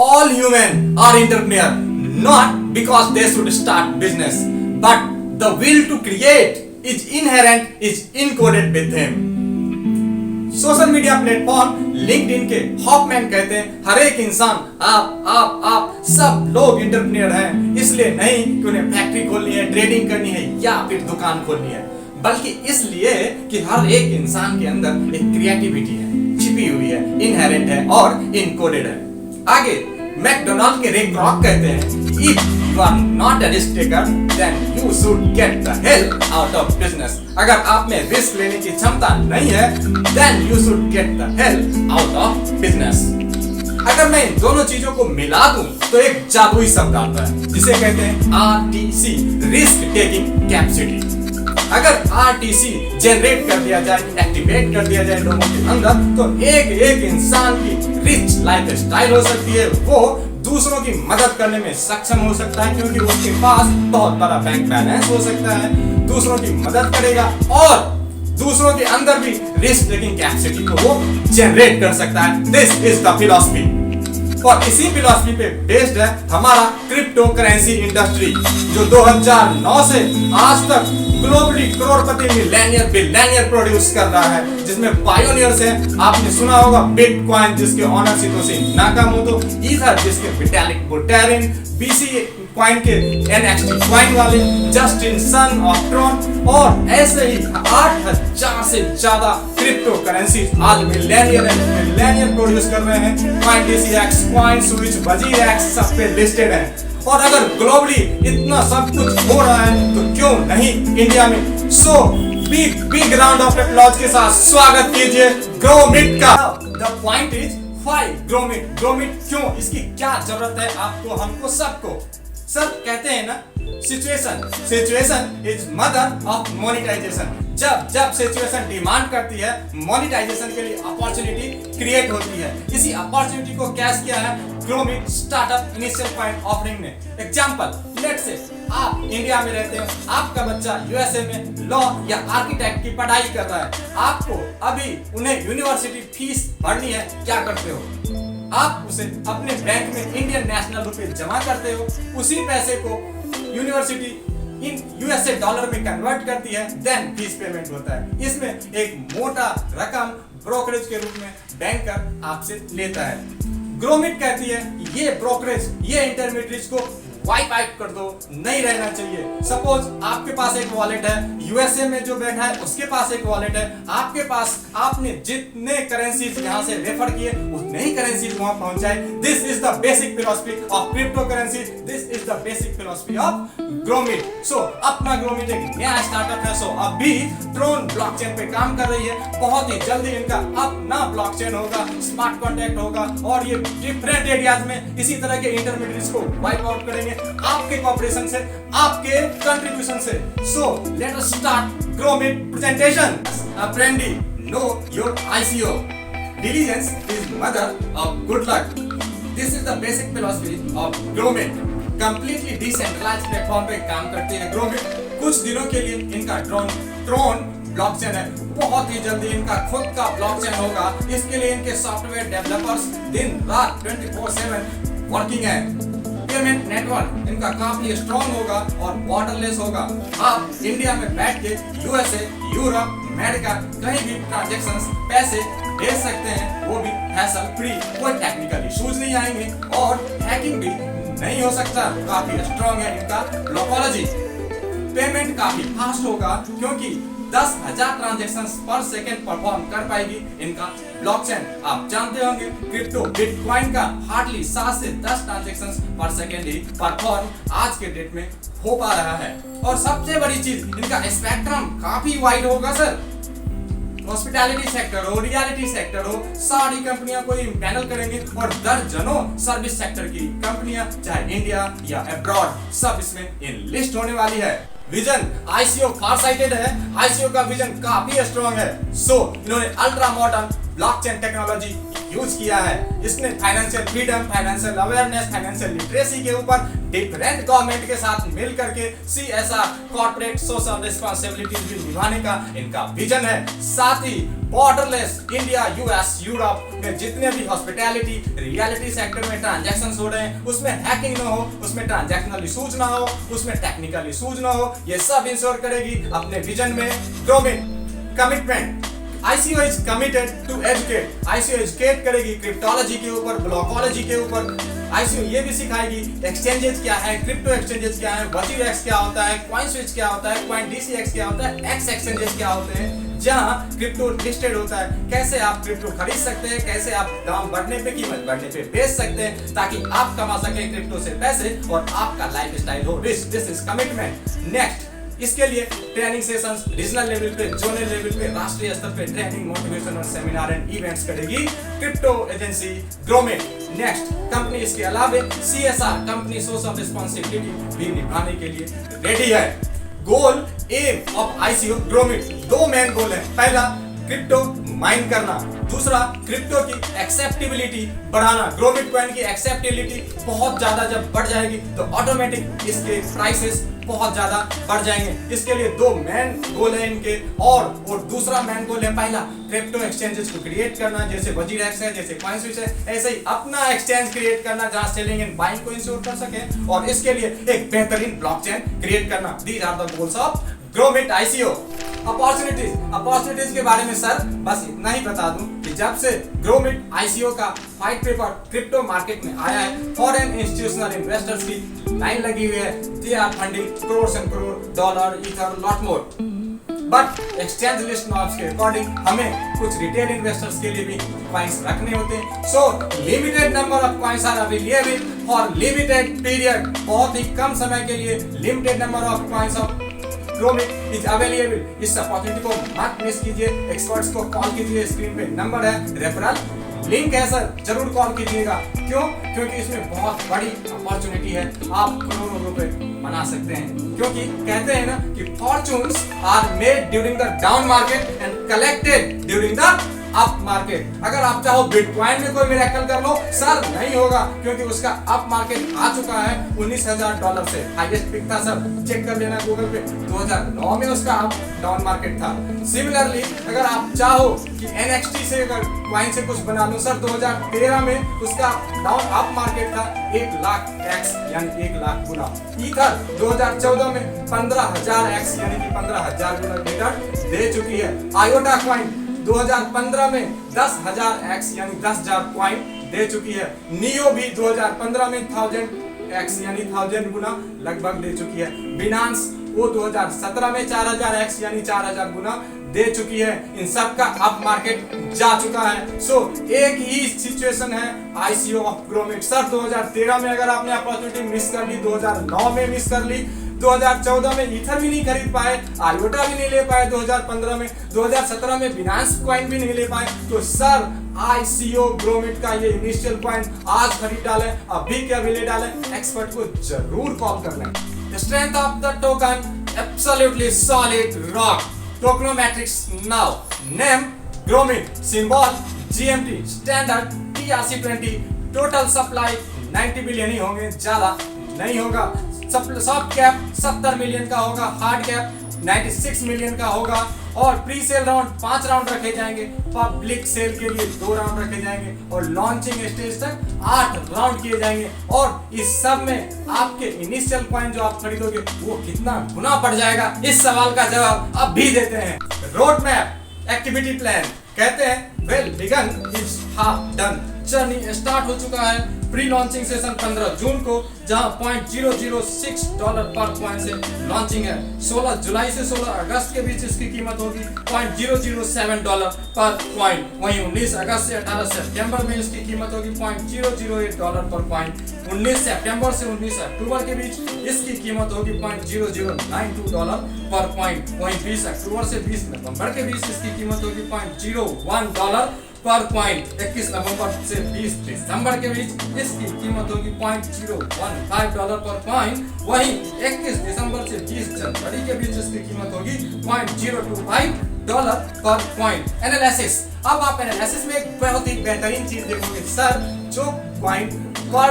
all human are entrepreneur, not because they should start business, but the will to create is inherent, is encoded with them. Social media platform LinkedIn के हॉपमैन कहते हैं हर एक इंसान आप सब लोग entrepreneur हैं, इसलिए नहीं कि उन्हें फैक्ट्री खोलनी है, ट्रेडिंग करनी है या फिर दुकान खोलनी है, बल्कि इसलिए कि हर एक इंसान के अंदर एक क्रिएटिविटी है, छिपी हुई है, इनहेरेंट है और इनकोडेड है। आगे मैकडोनाल्ड के रे क्रॉक कहते हैं if you are not a risk taker then you should get the hell out of business. अगर आप में रिस्क लेने की क्षमता नहीं है then you should get the hell out of business. अगर मैं इन दोनों चीजों को मिला दूं तो एक जादुई शब्द आता है जिसे कहते हैं आरटीसी, रिस्क टेकिंग कैपेसिटी। अगर आरटीसी जनरेट कर दिया जाए, एक्टिवेट कर दिया जाए लोगों के अंदर, तो एक इंसान की रिच लाइफ स्टाइल हो सकती है, वो दूसरों की मदद करने में सक्षम हो सकता है क्योंकि उसके पास बहुत बड़ा बैंक बैलेंस हो सकता है, दूसरों की मदद करेगा और दूसरों के अंदर भी रिस्क टेकिंग कैपेसिटी को वो जनरेट कर सकता है। दिस इज द फिलॉसफी और इसी फिलॉसफी पे बेस्ड है हमारा क्रिप्टो करेंसी इंडस्ट्री जो 2009 से आज तक ग्लोबली करोड़पति मिलेनियर बिलियनियर प्रोड्यूस कर रहा है, जिसमें पायोनियर्स हैं। आपने सुना होगा बिटकॉइन जिसके ऑनर सातोशी नाकामोटो, ईथर जिसके विटालिक बुटेरिन, बीसी कॉइन के एनएक्सटी कॉइन वाले, जस्टिन सन और ट्रॉन और ऐसे ही 8000 से ज्यादा क्रिप्टो करेंसी आज मिलेनियर प्रोड्यूस कर रहे हैं। CoinDCX, CoinSwitch, WazirX सब पे लिस्टेड है। और अगर ग्लोबली इतना सब कुछ हो रहा है तो क्यों नहीं इंडिया में। So big round of applause के साथ स्वागत कीजिए ग्रोमिट का। The point is why Gromit क्यों, इसकी क्या जरूरत है आपको, हमको, सबको। सब कहते हैं ना situation is mother of monetization. जब सिचुएशन डिमांड करती है मोनेटाइजेशन के लिए अपॉर्चुनिटी क्रिएट होती है। इसी अपॉर्चुनिटी को कैश किया है Gromit startup initial point offering ने। एग्जांपल, लेट्स से आप इंडिया में रहते हो, आपका बच्चा यूएसए में लॉ या आर्किटेक्ट की पढ़ाई कर रहा है, आपको अभी उन्हें यूनिवर्सिटी फीस भरनी है, क्या करते हो? आप उसे अपने बैंक में इंडियन नेशनल रुपए जमा करते हो, उसी पैसे को यूनिवर्सिटी इन यूएसए डॉलर में कन्वर्ट करती है, देन फीस पेमेंट होता है। इसमें एक मोटा रकम ब्रोकरेज के रूप में बैंकर आपसे लेता है। ग्रोमिट कहती है ये ब्रोकरेज, ये इंटरमीडिएट्स को वाइप आउट कर दो, नहीं रहना चाहिए। सपोज आपके पास एक वॉलेट है, यूएसए में जो बैठा है उसके पास एक वॉलेट है, आपके पास आपने जितने करेंसीज यहाँ से रेफर किए उतने ही करेंसीज वहां पहुंच जाए। This is the basic philosophy of crypto currency, this is the basic philosophy of Gromit. So अपना ग्रोमिट एक नया स्टार्टअप है। सो अभी ट्रोन ब्लॉकचेन पे काम कर रही है, बहुत ही जल्दी इनका अपना ब्लॉकचेन होगा, स्मार्ट कॉन्ट्रैक्ट होगा और ये डिफरेंट एरियाज में इसी तरह के इंटरमीडिएट्स को वाइप आउट करेंगे आपके कॉपरेशन से, आपके कंट्रीब्यूशन से। So let us start Gromit presentation. Apprendi, know your ICO. Diligence is mother of good luck. This is the basic philosophy of Gromit. Completely decentralized platform पे काम करते हैं Gromit। कुछ दिनों के लिए इनका ट्रोन ब्लॉकचेन है, बहुत ही जल्दी इनका खुद का ब्लॉकचेन होगा। इसके लिए इनके सॉफ्टवेयर डेवलपर्स दिन रात 24/7 वर्किंग है। पेमेंट नेटवर्क इनका काफी स्ट्रॉन्ग होगा और बॉर्डरलेस होगा। आप इंडिया में बैठ के यूएसए, यूरोप, अमेरिका कहीं भी ट्रांजैक्शंस पैसे भेज सकते हैं, वो भी हैसल फ्री, कोई टेक्निकल इश्यूज नहीं आएंगे और हैकिंग भी नहीं हो सकता। काफी स्ट्रॉन्ग है इनका टोपोलॉजी। पेमेंट काफी फास्ट होगा क्योंकि 10,000 ट्रांजैक्शंस पर सेकंड परफॉर्म कर पाएगी इनका ब्लॉकचेन। आप जानते होंगे क्रिप्टो बिटकॉइन का हार्डली 7 से 10 ट्रांजैक्शंस पर सेकंड ही परफॉर्म आज के डेट में हो पा रहा है। और सबसे बड़ी चीज, इनका स्पेक्ट्रम काफी वाइड होगा सर। हॉस्पिटैलिटी सेक्टर हो, रियलिटी सेक्टर हो, सारी कंपनियां को पैनल करेंगे और दर्जनों सर्विस सेक्टर की कंपनियां चाहे इंडिया या अब्रॉड सब इसमें इनलिस्ट होने वाली है। विजन आईसीओ फार साइटेड है, आईसीओ का विजन काफी स्ट्रॉन्ग है। सो इन्होंने ultra modern blockchain technology use किया है। इसने financial freedom, financial awareness, financial literacy के ऊपर डिफरेंट गवर्नमेंट के साथ मिल करके CSR कॉर्पोरेट सोशल रिस्पांसिबिलिटीज भी निभाने का इनका विजन है। साथ ही बॉर्डरलेस इंडिया, US, यूरोप में जितने भी हॉस्पिटैलिटी, रियलिटी सेक्टर में ट्रांजैक्शंस हो रहे हैं उसमें हैकिंग ना हो, उसमें ट्रांजैक्शनल इशूज ना हो, उसमें टेक्निकल इशूज ना हो, ये सब इंश्योर करेगी अपने विजन में। Gromit commitment, ICO is committed to educate. ICO educate करेगी क्रिप्टोलॉजी के ऊपर, ब्लॉकोलॉजी के ऊपर। ICO ये भी सिखाएगी एक्सचेंजेस क्या है, क्रिप्टो एक्सचेंजेस क्या है, WazirX क्या होता है, CoinSwitch क्या होता है, CoinDCX क्या होता है, X एक्सचेंजेस क्या होते हैं जहां क्रिप्टो लिस्टेड होता है, कैसे आप क्रिप्टो खरीद सकते हैं, कैसे आप दाम बढ़ने पे, कीमत बढ़ने पे बेच सकते हैं ताकि आप कमा सकें क्रिप्टो से पैसे और आपका लाइफस्टाइल हो rich. This is commitment. Next, इसके लिए ट्रेनिंग सेशंस रीजनल लेवल पे, जोनल लेवल पे, राष्ट्रीय स्तर पे ट्रेनिंग, मोटिवेशन और सेमिनार एंड इवेंट्स करेगी crypto agency Gromit. Next, company इसके अलावा CSR कंपनी सोशल रिस्पांसिबिलिटी भी निभाने के लिए रेडी है। गोल एम ऑफ ICO ग्रोमिट, दो मेन गोल है। पहला क्रिप्टो माइन करना, दूसरा क्रिप्टो की एक्सेप्टेबिलिटी बढ़ाना। ग्रोमिट कॉइन की एक्सेप्टेबिलिटी बहुत ज्यादा जब बढ़ जाएगी तो ऑटोमेटिक इसके प्राइसेस बहुत ज्यादा बढ़ जाएंगे। इसके लिए दो मेन गोल है इनके, और दूसरा मेन गोल है पहला क्रिप्टो एक्सचेंजेस को क्रिएट करना, जैसे WazirX है, जैसे CoinSwitch है, ऐसे ही अपना एक्सचेंज क्रिएट करना जहां सेलिंग एंड बाइंग को इंश्योर कर सके, और इसके लिए एक बेहतरीन ब्लॉकचेन क्रिएट करना। These are the goals of Gromit ICO। Opportunities के बारे में सर बस इतना ही बता दूं कि जब से ग्रोमिट ICO का व्हाइट पेपर क्रिप्टो मार्केट में आया है, फॉरेन इंस्टीट्यूशनल इन्वेस्टर्स की लाइन लगी हुई है। They are funding crore and crore dollar, ether, lot more. But exchange list norms के अकॉर्डिंग हमें कुछ रिटेल इन्वेस्टर्स के लिए भी कॉइंस रखने होते हैं। So limited number of coins are available for limited period. बहुत ही कम समय के लिए limited number of coins of Gromit is available. इस अपॉर्चुनिटी को मत मिस कीजिए। एक्सपर्ट्स को कॉल कीजिए, स्क्रीन पे नंबर है, रेफरल लिंक है सर, जरूर कॉल कीजिएगा। क्यों? क्योंकि इसमें बहुत बड़ी अपॉर्चुनिटी है, आप करोड़ों रुपए बना सकते हैं। क्योंकि कहते हैं ना कि fortunes are made during the down market and collected during the up market. अगर आप चाहो बिटकॉइन में कोई मिरेकल कर लो, सर नहीं होगा, क्योंकि उसका अप मार्केट आ चुका है $19,000 से। हाईएस्ट पिक था सर, चेक कर लेना गूगल पे, 2009 में उसका अप डाउन मार्केट था। सिमिलरली अगर आप चाहो कि NXT से अगर कॉइन से कुछ बना लो, सर 2013 में उसका डाउन अप मार्केट था 1,00,000x यानी 1,00,000 गुना। ईथर 2014 में 15,000x यानी कि 15,000 गुना रिटर्न दे चुकी है। आयोटा कॉइन 2015 में 10,000x यानी 10,000 कॉइन दे चुकी है। नियो भी 2015 में 1000x यानी 1000 गुना लगभग दे चुकी है। बिनांस वो 2017 में 4000x यानी 4000 गुना दे चुकी है। इन सब का अप मार्केट जा चुका है। सो एक ही सिचुएशन है ICO ऑफ ग्रोमिट। सर 2013 में अगर आपने अपॉर्चुनिटी मिस कर ली, 2009 में मिस कर ली, 2014 में ईथर भी नहीं खरीद पाए, आयोटा भी नहीं ले पाए, 2015 में, 2017 में बिनांस कॉइन भी नहीं ले पाए, तो सर ICO ग्रोमिट का ये इनिशियल कॉइन आज खरीद डालें, अभी के अभी ले डालें। एक्सपर्ट को जरूर कॉल कर लें। The strength of the token absolutely solid rock. Tokenomics now. Name Gromit. Symbol GMT. Standard TRC20. Total supply 90 billion ही होंगे, ज्यादा नहीं होगा। सॉफ्ट कैप 70 मिलियन का होगा, हार्ड कैप 96 मिलियन का होगा, और प्री सेल राउंड 5 राउंड रखे जाएंगे, पब्लिक सेल के लिए 2 राउंड रखे जाएंगे, और लॉन्चिंग स्टेज तक 8 राउंड किए जाएंगे। और इस सब में आपके इनिशियल कॉइन जो आप खरीदोगे वो कितना गुना बढ़ जाएगा, इस सवाल का जवाब अब भी देते हैं। रोड मैप, एक्टिविटी प्लान, कहते हैं well begun is half done. Journey start हो चुका है। प्री लॉन्चिंग सेशन 15 जून को, जहां $0.006 पर कॉइन से लॉन्चिंग है। 16 जुलाई से 16 अगस्त के बीच इसकी कीमत होगी $0.007 पर कॉइन। वहीं 19 अगस्त से 18 सितंबर में इसकी कीमत होगी $0.008 पर कॉइन। 19 सितंबर से 19 अक्टूबर के बीच इसकी कीमत होगी $0.0092 पर कॉइन। वहीं 20 अक्टूबर से 20 नवंबर के बीच इसकी कीमत होगी $0.01 पर कॉइन। 21 नवंबर से 20 दिसंबर के बीच इसकी कीमत होगी $0.015 पर कॉइन। वहीं 21 दिसंबर से 20 जनवरी के बीच इसकी कीमत होगी $0.025 डॉलर पर कॉइन। एनालिसिस, अब आप एनालिसिस में एक बहुत ही बेहतरीन चीज देखोगे सर, जो कॉइन पर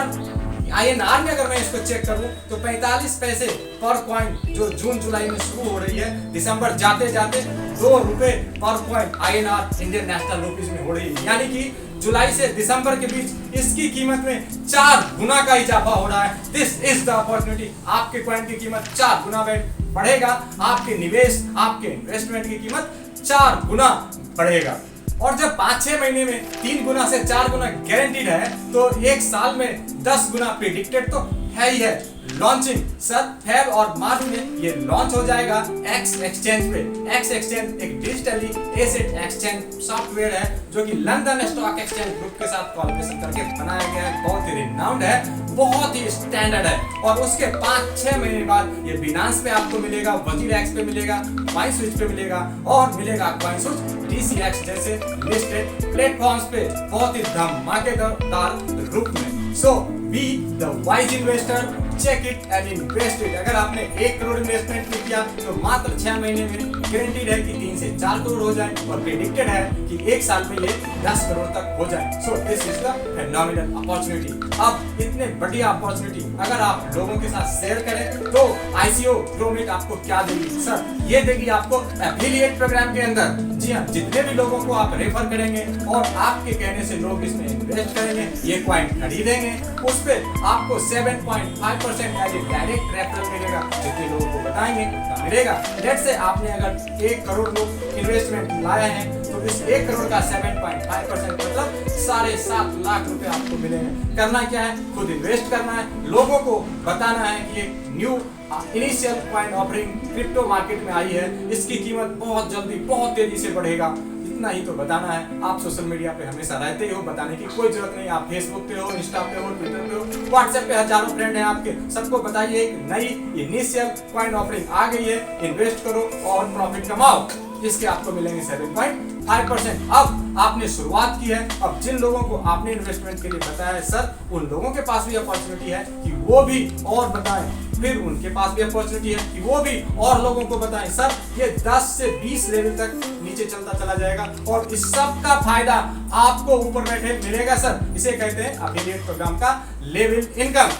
INR में अगर मैं इसको चेक करूं तो 45 पैसे पर कॉइन जो जून जुलाई में शुरू हो रही है, दिसंबर जाते जाते 2 रुपए पर coin INR Indian national rupees में हो रही है। यानी कि जुलाई से दिसंबर के बीच इसकी कीमत में 4 गुना का इजाफा हो रहा है। This is the opportunity. आपके कॉइन की कीमत 4 गुना बढ़ेगा, आपके निवेश, आपके इन्वेस्टमेंट की कीमत 4 गुना बढ़ेगा। और जब 5-6 महीने में 3 गुना से 4 गुना गारंटीड है, तो एक साल में 10 गुना प्रिडिक्टेड तो है ही है। लॉन्चिंग सर फेब और मार्च में ये लॉन्च हो जाएगा एक्स एक्सचेंज पे। एक्स एक्सचेंज एक डिजिटली एसेट एक्सचेंज सॉफ्टवेयर है जो कि लंदन स्टॉक एक्सचेंज ग्रुप के साथ कोलैबोरेशन करके बनाया गया है। बहुत ही रिनाउंड है, बहुत ही स्टैंडर्ड है। और उसके 5-6 महीने बाद ये बिनांस पे आपको मिलेगा, वजीरएक्स पे मिलेगा, कॉइनस्विच पे मिलेगा और मिलेगा कॉइनस्विच DCX जैसे लिस्टेड प्लेटफॉर्म्स पे बहुत ही धमाकेदार रूप में। So be the wise investor, check it and invest it. अगर आपने 1 करोड़ इन्वेस्टमेंट नहीं किया तो मात्र 6 महीने में गारंटीड है कि 3 से 4 करोड़ हो जाए और प्रेडिक्टेड है कि 1 साल में ये 10 करोड़ तक हो जाए। So this is the phenomenal opportunity. अब इतने बढ़िया अपॉर्चुनिटी अगर आप लोगों के साथ शेयर करें तो ICO ग्रोमिट आपको क्या देगी सर? ये देगी आपको एफिलिएट प्रोग्राम के अंदर। जी हाँ, जितने भी लोगों को आप रेफर करेंगे और आपके कहने से लोग इसमें इन्वेस्ट करेंगे, ये कॉइन खरीदेंगे, उस पे आपको 7.5% डायरेक्ट रेफरल मिलेगा। जितने लोगों को बताएंगे उतना मिलेगा। लेट्स से आपने अगर 1 करोड़ लोग इन्वेस्टमेंट लाए हैं तो इस 1 करोड़ का 7.5% मतलब 7.5 लाख रुपए आपको मिलेंगे। करना क्या है? खुद इन्वेस्ट करना है, लोगों को बताना है कि एक new initial coin offering crypto market में आई है, इसकी कीमत बहुत जल्दी बहुत तेजी से बढ़ेगा। इतना ही तो बताना है। आप सोशल मीडिया पे हमेशा रहते ही हो, बताने की कोई जरूरत नहीं। आप फेसबुक पे हो, इंस्टा पे हो, ट्विटर पे हो, व्हाट्सएप पे हजारों फ्रेंड हैं आपके, सबको बताइए एक नई इनिशियल कॉइन ऑफरिंग आ गई है, इन्वेस्ट करो और प्रॉफिट कमाओ। इसके आपको मिलेंगे 7.5%। अब आपने शुरुआत की है, अब जिन लोगों को आपने इन्वेस्टमेंट के लिए बताया है सर, उन लोगों के पास भी अपॉर्चुनिटी है कि वो भी और बताएं, फिर उनके पास भी अपॉर्चुनिटी है कि वो भी और लोगों को बताएं। सर ये 10 से 20 लेवल तक नीचे चलता चला जाएगा और इस सब का फायदा आपको ऊपर बैठे मिलेगा सर। इसे कहते हैं एफिलिएट प्रोग्राम का लेवल इनकम।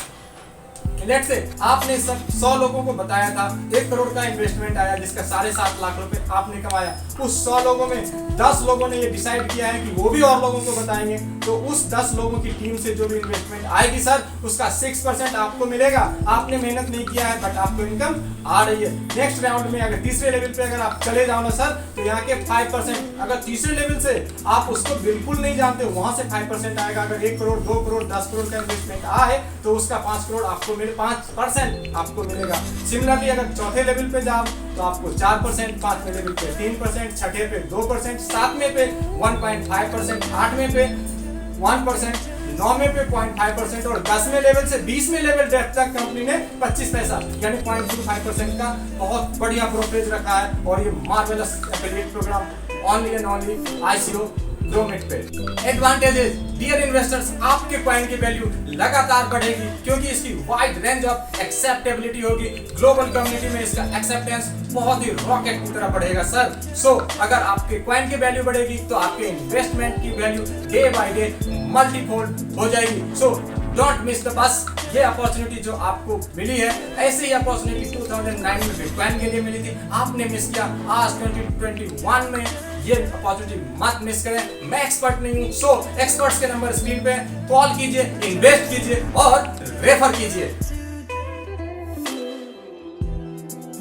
लेट्स से आपने सब 100 लोगों को बताया था, 1 करोड़ का इन्वेस्टमेंट आया जिसका 7.5 लाख रुपए आपने कमाया। उस 100 लोगों में 10 लोगों ने ये डिसाइड किया है कि वो भी और लोगों को बताएंगे, तो उस 10 लोगों की टीम से जो भी इन्वेस्टमेंट आएगी सर, उसका 6% आपको मिलेगा। आपने मेहनत नहीं किया है बट आपको इनकम आ रही है। नेक्स्ट राउंड में अगर तीसरे लेवल पे अगर आप चले जाओ ना सर, तो यहाँ के 5%, अगर तीसरे लेवल से आप उसको बिल्कुल नहीं जानते हो, वहां से 5% आएगा। अगर 1 करोड़ 2 करोड़ 10 करोड़ का इन्वेस्टमेंट आए तो उसका 5 करोड़ आपको 5% आपको मिलेगा। सिमिलरली अगर चौथे लेवल पे जाओ तो आपको 4%, 5वें लेवल पे 3%, छठे पे 2%, 7वें पे 1.5%, 8वें पे 1%, 9वें पे 0.5% और 10वें लेवल से 20वें लेवल तक कंपनी ने 25 पैसा यानी 0.25% का बहुत बढ़िया ब्रोकरेज रखा है। और ये marvellous affiliate program only and only ICO Gromit पे। एडवांटेजेस, डियर इन्वेस्टर्स, आपके कॉइन की वैल्यू लगातार बढ़ेगी क्योंकि इसकी वाइड रेंज ऑफ एक्सेप्टेबिलिटी होगी। ग्लोबल कम्युनिटी में इसका एक्सेप्टेंस बहुत ही रॉकेट की तरह बढ़ेगा सर। सो अगर आपके कॉइन की वैल्यू बढ़ेगी तो आपके इन्वेस्टमेंट की value day by day multifold हो जाएगी। So don't miss the bus. ये अपॉर्चुनिटी जो आपको मिली है, ऐसे ही अपॉर्चुनिटी 2009 में बिटकॉइन के लिए मिली थी, आपने मिस किया। आज 2021 में ये अपॉर्चुनिटी मत मिस करें। मैं एक्सपर्ट नहीं हूं, सो एक्सपर्ट्स के नंबर स्क्रीन पे कॉल कीजिए, इन्वेस्ट कीजिए और रेफर कीजिए।